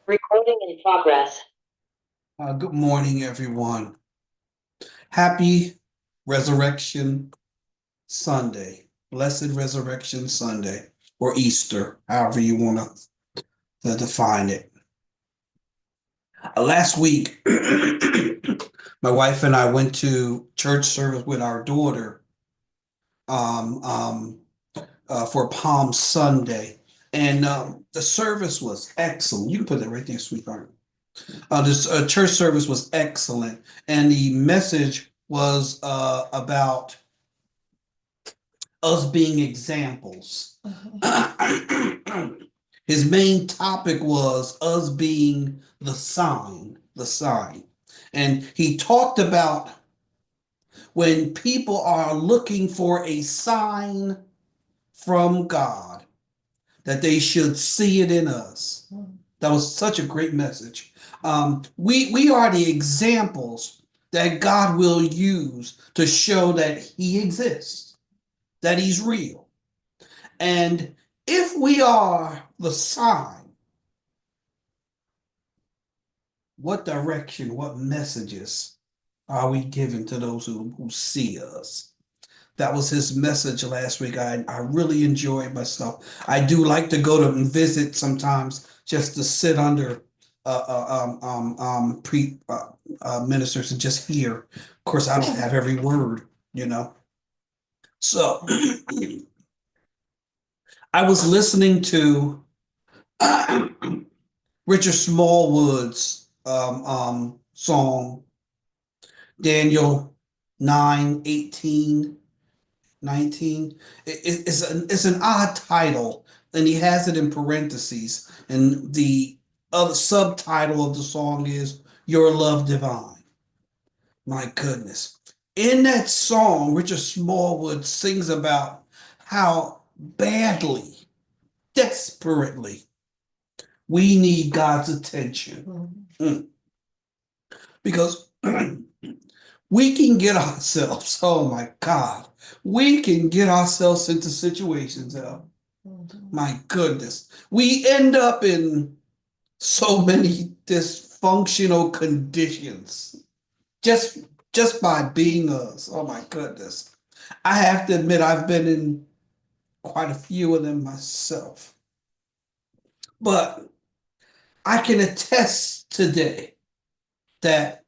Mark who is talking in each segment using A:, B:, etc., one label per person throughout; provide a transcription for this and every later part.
A: Recording in progress.
B: Good morning, everyone. Happy Resurrection Sunday, Blessed Resurrection Sunday, or Easter, however you want to define it. Last week, my wife and I went to church service with our daughter um, um, for Palm Sunday, and the service was excellent. You can put that right there, sweetheart. This church service was excellent, and the message was about us being examples. His main topic was us being the sign, the sign. And he talked about when people are looking for a sign from God, that they should see it in us. That was such a great message. We are the examples that God will use to show that He exists, that He's real. And if we are the sign, what direction, what messages are we giving to those who see us? That was his message last week. I really enjoyed myself. I do like to go to and visit sometimes just to sit under pre ministers and just hear. Of course, I don't have every word. So I was listening to Richard Smallwood's song, Daniel 9:18-19. It's an odd title, and he has it in parentheses. And the other subtitle of the song is Your Love Divine. My goodness. In that song, Richard Smallwood sings about how badly, desperately, we need God's attention. Mm. Because we can get ourselves, oh my God, we can get ourselves into situations, my goodness. We end up in so many dysfunctional conditions just just by being us. Oh my goodness. I have to admit I've been in quite a few of them myself. But I can attest today that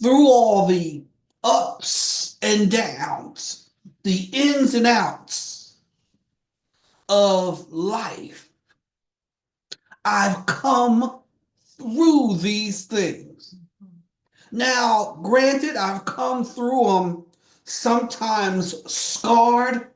B: through all the ups and downs, the ins and outs of life, I've come through these things. Now, granted, I've come through them sometimes scarred,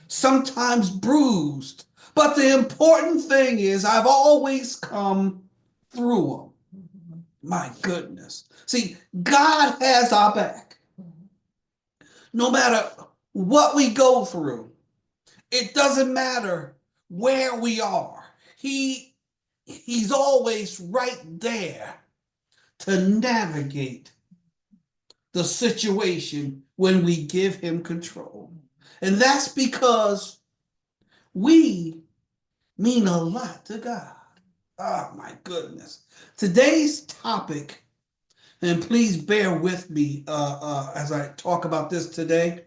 B: sometimes bruised, but the important thing is I've always come through them. My goodness. See, God has our back. No matter what we go through, it doesn't matter where we are. He's always right there to navigate the situation when we give him control. And that's because we mean a lot to God. Oh my goodness. Today's topic, and please bear with me as I talk about this today.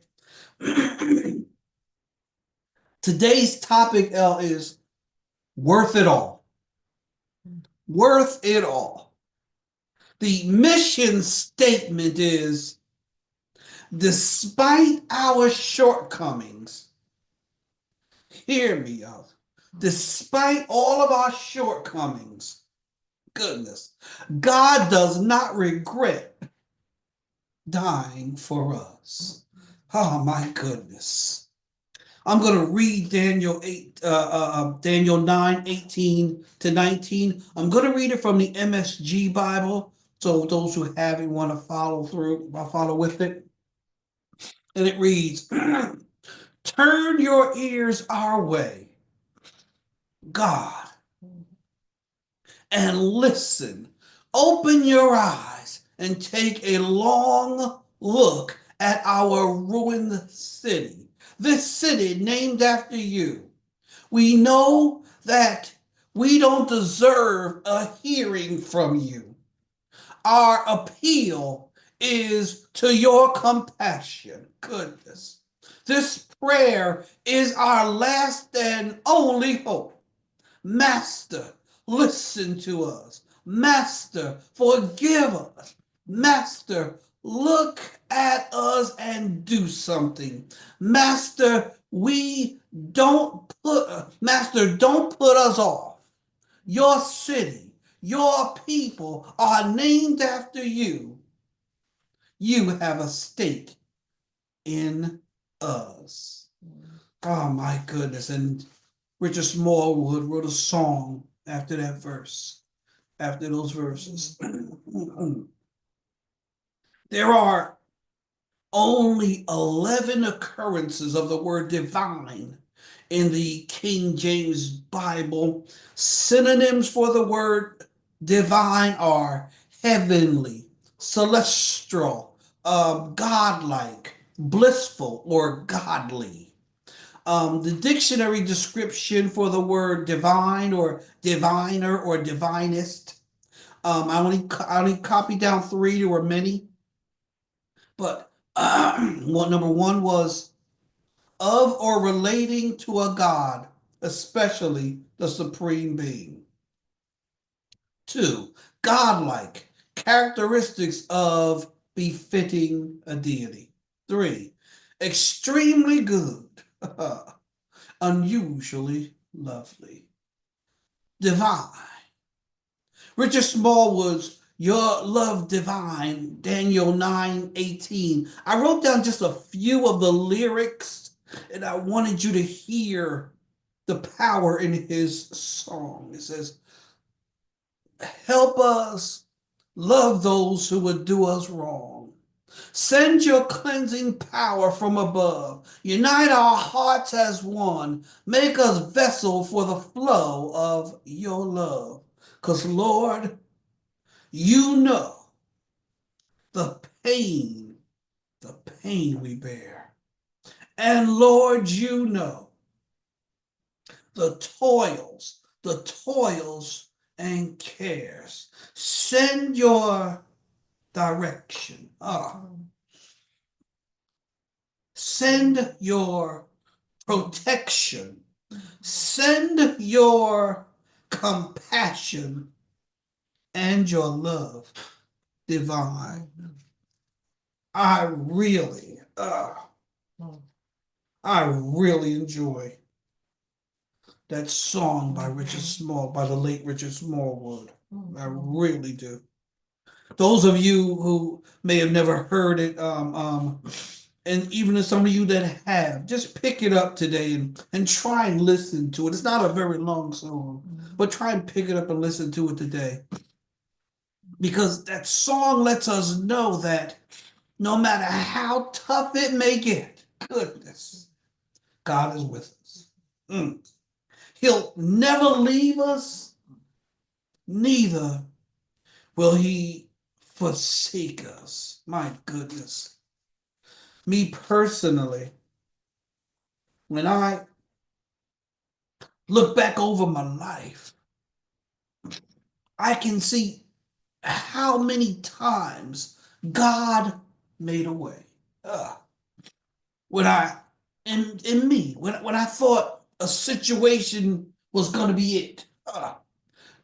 B: Today's topic is worth it all. Worth it all. The mission statement is, despite our shortcomings, hear me out. Despite all of our shortcomings, goodness, God does not regret dying for us. Oh my goodness. I'm going to read Daniel 9:18-19. I'm going to read it from the MSG Bible. So those who have it want to follow through, I'll follow with it. And it reads, turn your ears our way, God, and listen. Open your eyes and take a long look at our ruined city, this city named after you. We know that We don't deserve a hearing from you. Our appeal is to your compassion. Goodness. This prayer is our last and only hope. Master, listen to us. Master, forgive us. Master, look at us and do something. Master, don't put us off. Your city, your people are named after you. You have a stake in us. Oh my goodness. And Richard Smallwood wrote a song after that verse, after those verses. There are only 11 occurrences of the word divine in the King James Bible. Synonyms for the word divine are heavenly, celestial, godlike, blissful, or godly. The dictionary description for the word divine or diviner or divinist. I only copied down three. There were many, but number one was of or relating to a god, especially the supreme being. Two, godlike, characteristics of befitting a deity. Three, extremely good, unusually lovely. Divine. Richard Smallwood's Your Love Divine, Daniel 9:18. I wrote down just a few of the lyrics and I wanted you to hear the power in his song. It says, help us love those who would do us wrong. Send your cleansing power from above. Unite our hearts as one. Make us vessel for the flow of your love. Because, Lord, you know the pain, the pain we bear. And Lord, you know the toils and cares. Send your direction. Send your protection. Send your compassion and your love divine. I really, I really enjoy that song by by the late Richard Smallwood. I really do. Those of you who may have never heard it, and even some of you that have, just pick it up today and try and listen to it. It's not a very long song, but try and pick it up and listen to it today. Because that song lets us know that no matter how tough it may get, goodness, God is with us. He'll never leave us, neither will he forsake us. My goodness. Me personally, when I look back over my life, I can see how many times God made a way. When I, in me, when I thought a situation was going to be it,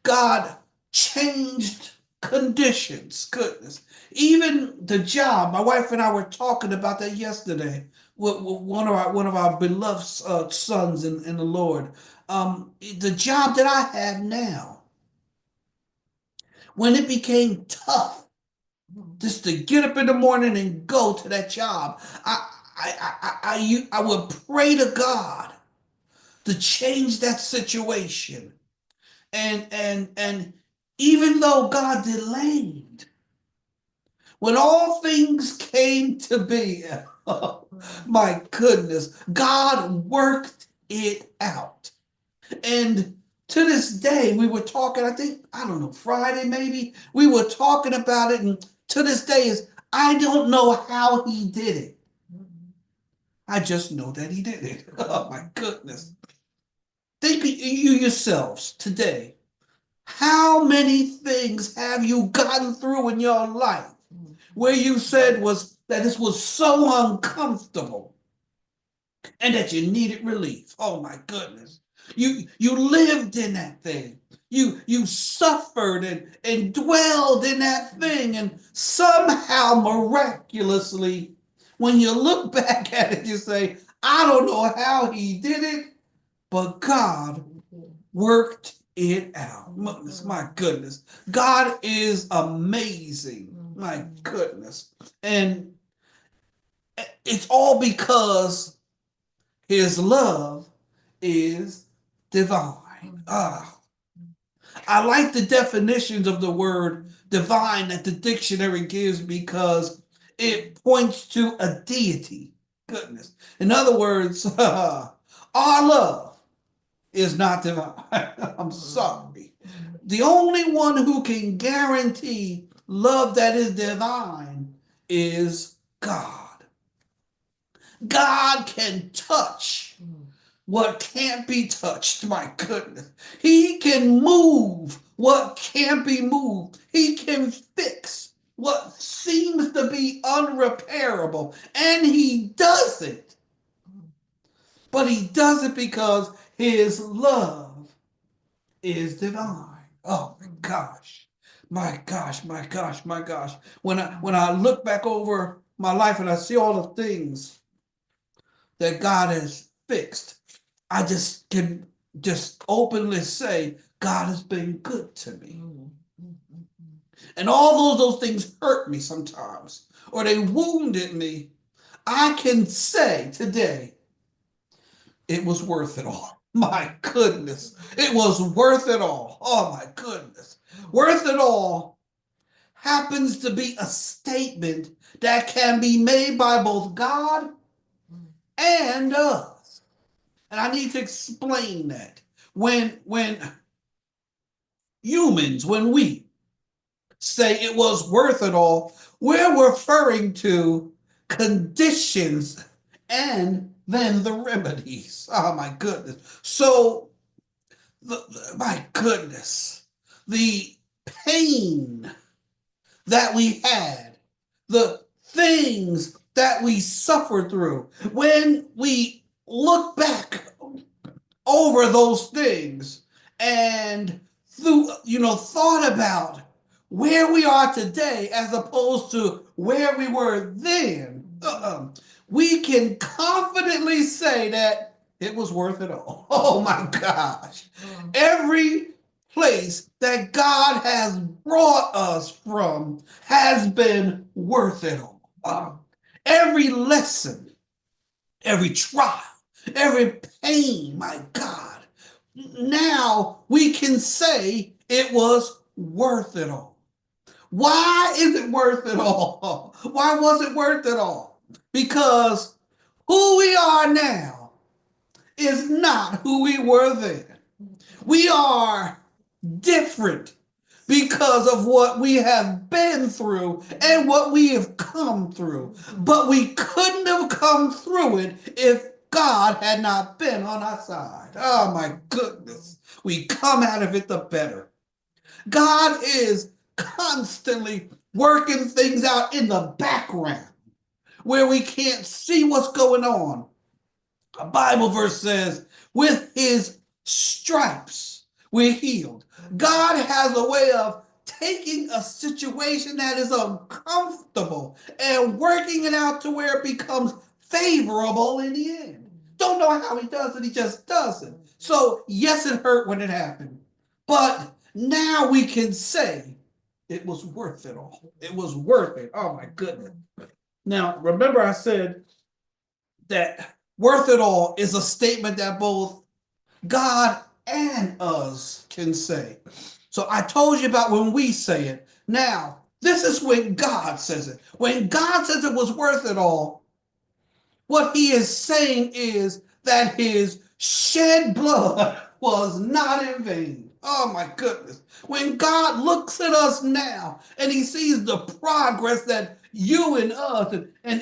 B: God changed conditions. Goodness. Even the job, my wife and I were talking about that yesterday with one of our beloved sons in the Lord. The job that I have now, when it became tough just to get up in the morning and go to that job, I would pray to God to change that situation. And even though God delayed, when all things came to be, oh, my goodness, God worked it out. And to this day, we were talking, I don't know, Friday maybe, we were talking about it. And to this day I don't know how he did it. I just know that he did it. Oh my goodness. Think of you yourselves today. How many things have you gotten through in your life where you said was that this was so uncomfortable and that you needed relief? Oh my goodness. You lived in that thing. You suffered and dwelled in that thing, and somehow miraculously, when you look back at it, you say, I don't know how he did it, but God worked it out. My goodness. God is amazing. My goodness. And it's all because his love is divine. I like the definitions of the word divine that the dictionary gives because it points to a deity. Goodness. In other words, our love is not divine. I'm sorry. The only one who can guarantee love that is divine is God. God can touch what can't be touched. My goodness. He can move what can't be moved. He can fix what seems to be unrepairable. And he does it. But he does it because his love is divine. Oh my gosh. My gosh, my gosh, my gosh. When I look back over my life and I see all the things that God has fixed, I just can just openly say, God has been good to me. And all those things hurt me sometimes, or they wounded me. I can say today, it was worth it all. My goodness. It was worth it all. Oh my goodness. Worth it all happens to be a statement that can be made by both God and us. And I need to explain that. When humans, when we say it was worth it all, we're referring to conditions and then the remedies. Oh my goodness. So, my goodness, the pain that we had, the things that we suffered through, when we look back over those things and thought about where we are today as opposed to where we were then, we can confidently say that it was worth it all. Oh my gosh. Every place that God has brought us from has been worth it all. Every lesson, every trial, every pain, my God. Now we can say it was worth it all. Why is it worth it all? Why was it worth it all? Because who we are now is not who we were then. We are different because of what we have been through and what we have come through. But we couldn't have come through it if God had not been on our side. Oh my goodness. We come out of it the better. God is constantly working things out in the background where we can't see what's going on. A Bible verse says, with his stripes, we're healed. God has a way of taking a situation that is uncomfortable and working it out to where it becomes favorable in the end. Don't know how he does it, he just does it. So, yes, it hurt when it happened, but now we can say it was worth it all. It was worth it. Oh my goodness. Now, remember I said that worth it all is a statement that both God and us can say. So I told you about when we say it. Now, this is when God says it. When God says it was worth it all, what he is saying is that his shed blood was not in vain. Oh my goodness. When God looks at us now and he sees the progress that you and us and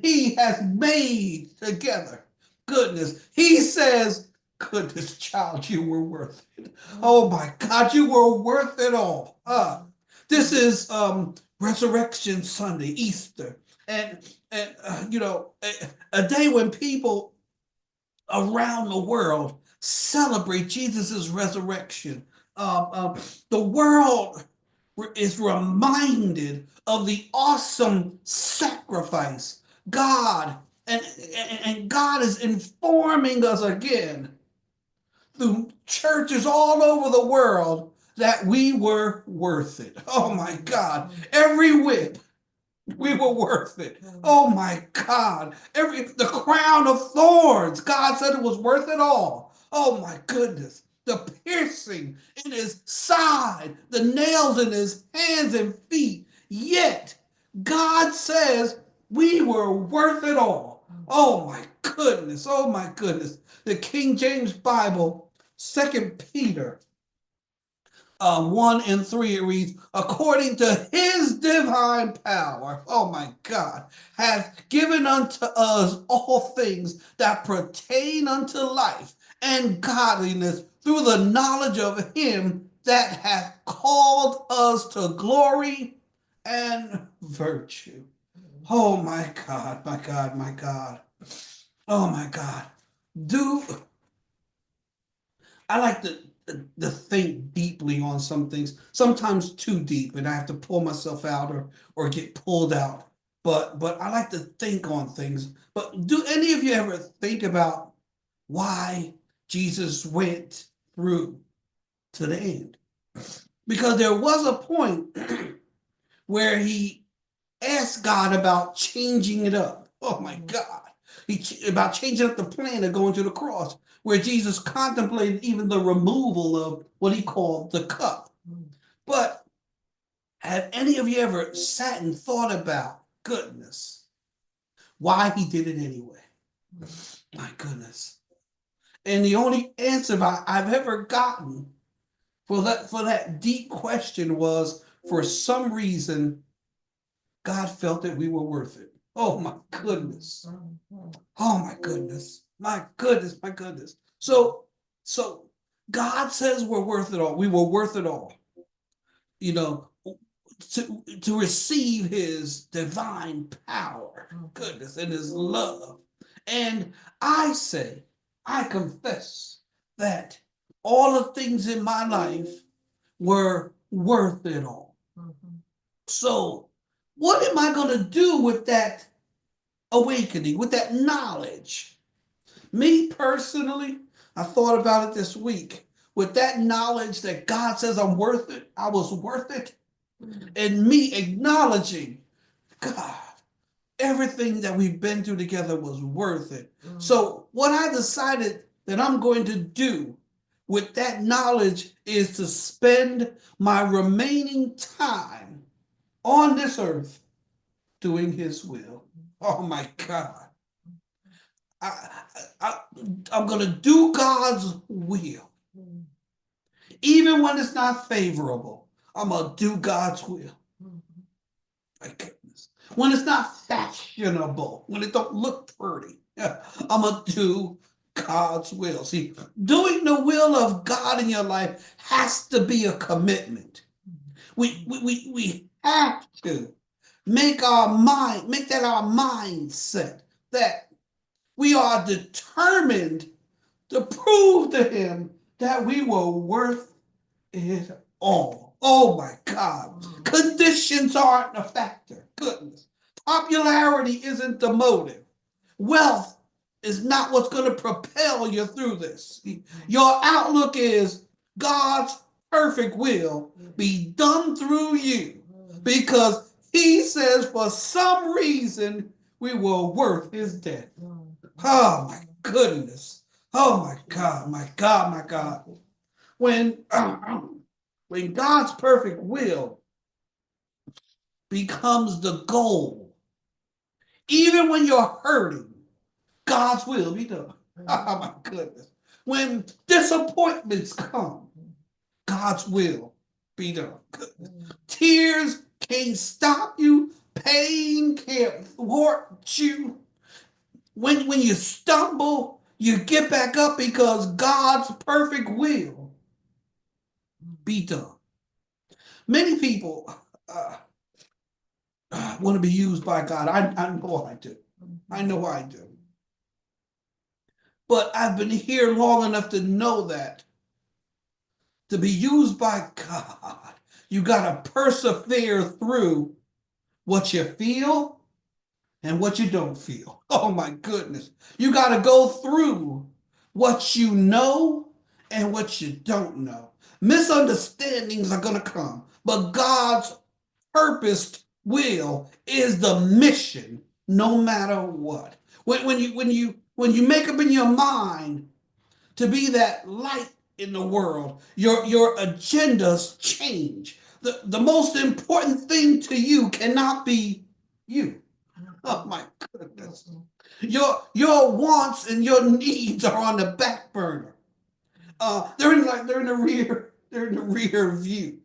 B: he has made together, goodness, he says, goodness, child, you were worth it. Oh my God, you were worth it all. This is Resurrection Sunday, Easter, and a day when people around the world celebrate Jesus' resurrection. The world is reminded of the awesome sacrifice God and God is informing us again through churches all over the world that we were worth it. Oh my God. Every whip, we were worth it. Oh my God. The crown of thorns, God said it was worth it all. Oh my goodness. The piercing in his side, the nails in his hands and feet. Yet God says we were worth it all. Oh my goodness. Oh my goodness. The King James Bible, 2 Peter 1 and 3, it reads, according to his divine power, oh my God, hath given unto us all things that pertain unto life and godliness through the knowledge of him that hath called us to glory and virtue. Oh my God, my God, my God. Oh my God. Do I like to think deeply on some things, sometimes too deep, and I have to pull myself out or get pulled out. But I like to think on things. But do any of you ever think about why Jesus went through to the end? Because there was a point where he asked God about changing it up. Oh my God. About changing up the plan of going to the cross, where Jesus contemplated even the removal of what he called the cup. But have any of you ever sat and thought about, goodness, why he did it anyway? My goodness. And the only answer I've ever gotten for that deep question was, for some reason, God felt that we were worth it. Oh my goodness. Oh my goodness. My goodness, my goodness. So God says we're worth it all. We were worth it all. You know, to receive his divine power, goodness, and his love. And I confess that all the things in my life were worth it all. So, what am I going to do with that awakening, with that knowledge? Me personally, I thought about it this week. With that knowledge that God says I'm worth it, I was worth it, and me acknowledging, God, everything that we've been through together was worth it. So, what I decided that I'm going to do with that knowledge is to spend my remaining time on this earth doing his will. Oh my God. I, I, I'm going to do God's will. Even when it's not favorable, I'm going to do God's will. My goodness. When it's not fashionable, when it don't look pretty, I'm going to do God's will. See, doing the will of God in your life has to be a commitment. We have to make that our mindset that we are determined to prove to him that we were worth it all. Oh my God. Conditions aren't a factor. Goodness. Popularity isn't the motive. Wealth is not what's going to propel you through this. Your outlook is God's perfect will be done through you, because he says for some reason we were worth his death. Oh my goodness. Oh my God, my God, my God. When God's perfect will becomes the goal, even when you're hurting, God's will be done. Oh my goodness. When disappointments come, God's will be done. Goodness. Tears can't stop you. Pain can't thwart you. When you stumble, You get back up because God's perfect will be done. Many people want to be used by God. I know I do. I know I do. But I've been here long enough to know that to be used by God, you got to persevere through what you feel and what you don't feel. Oh my goodness. You got to go through what you know and what you don't know. Misunderstandings are going to come, but God's purposed will is the mission no matter what. When you make up in your mind to be that light in the world, your agendas change. The most important thing to you cannot be you. Oh my goodness. Your wants and your needs are on the back burner. They're in the rear view.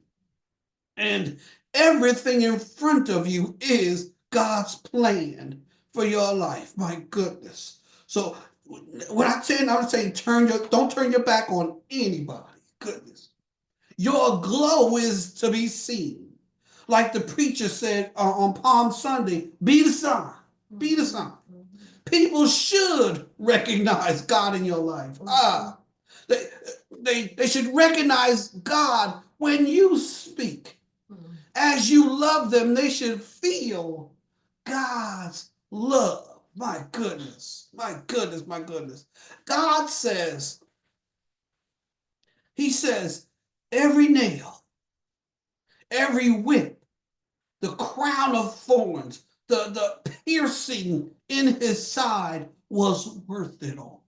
B: And everything in front of you is God's plan for your life. My goodness. So when I'm saying don't turn your back on anybody. Goodness. Your glow is to be seen. Like the preacher said on Palm Sunday, be the sign. Be the sign. People should recognize God in your life. They should recognize God when you speak. As you love them, they should feel God's love. My goodness, my goodness, my goodness. God says, He says, every nail, every whip, the crown of thorns, the piercing in His side was worth it all,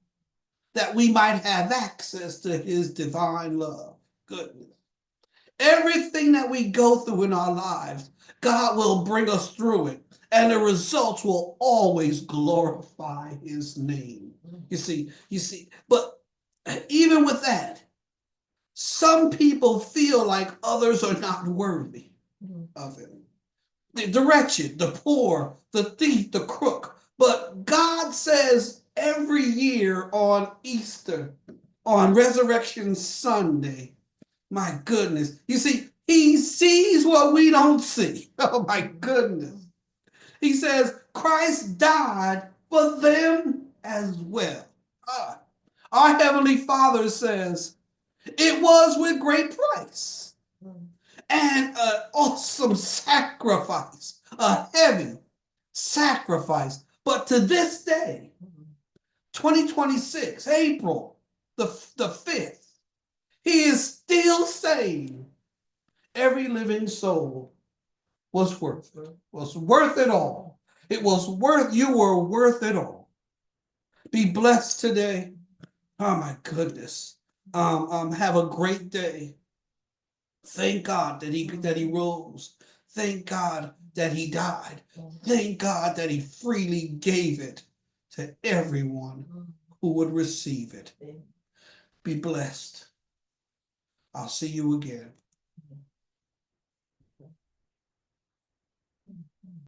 B: that we might have access to His divine love. Goodness. Everything that we go through in our lives, God will bring us through it, and the results will always glorify His name. You see, but even with that, some people feel like others are not worthy of Him. The wretched, the poor, the thief, the crook. But God says every year on Easter, on Resurrection Sunday, my goodness. You see, He sees what we don't see. Oh my goodness. He says Christ died for them as well. Our Heavenly Father says it was with great price and an awesome sacrifice, a heavy sacrifice. But to this day, 2026, April the 5th, He is still saying every living soul was worth it all. It was worth, you were worth it all. Be blessed today. Oh my goodness. Have a great day. Thank God that he rose. Thank God that He died. Thank God that He freely gave it to everyone who would receive it. Be blessed. I'll see you again.